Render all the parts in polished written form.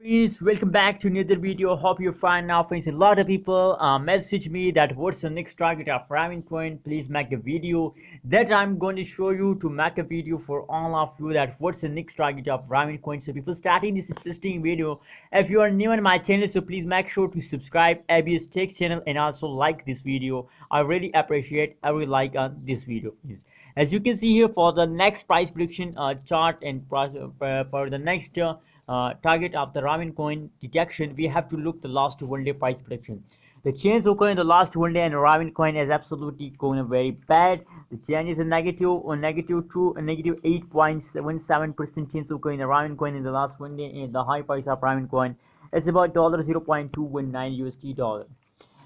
Friends, welcome back to another video. Hope you're fine now. Friends, a lot of people message me that what's the next target of Ravencoin. Please make a video that I'm going to show you to make a video for all of you that what's the next target of Ravencoin. So before starting this interesting video, if you are new on my channel, so please make sure to subscribe ABS Tech channel and also like this video. I really appreciate every like on this video, please. As you can see here, for the next price prediction chart and for the next target of the Ramen coin detection, we have to look the last 1 day price prediction. The change occurred in the last 1 day and Ramen coin is absolutely going very bad. The change is a negative or negative 2 a negative 8.77% change occurred in the Ramen coin in the last 1 day, and the high price of Ramen coin is about $0.219 USD dollar.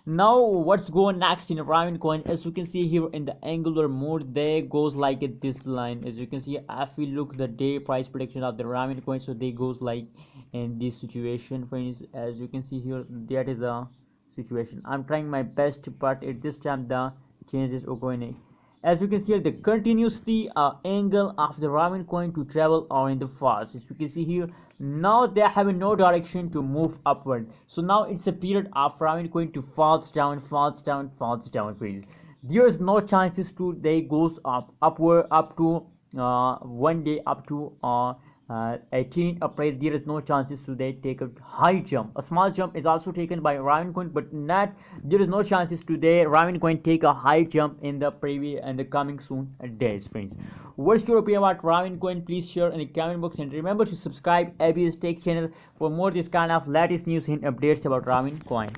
Now what's going next in Ravencoin? As you can see here in the angular mode, they goes like this line. As you can see, if we look the day price prediction of the Ravencoin, so they goes like in this situation, friends. As you can see here, that is a situation. I'm trying my best, but at this time the changes are going. As you can see here, the continuously angle of the Ramen coin to travel are in the fast. As you can see here, now they have no direction to move upward. So now it's a period of Ramen coin to falls down, falls down, falls down, please. There's no chances to they goes up upward up to 1 day up to 18 April. There is no chances to they take a high jump. A small jump is also taken by Ravencoin, but not there is no chances today Ravencoin take a high jump in the previous and the coming soon days, friends. What's your opinion about Ravencoin? Please share in the comment box and remember to subscribe ABS Tech channel for more this kind of latest news and updates about Ravencoin.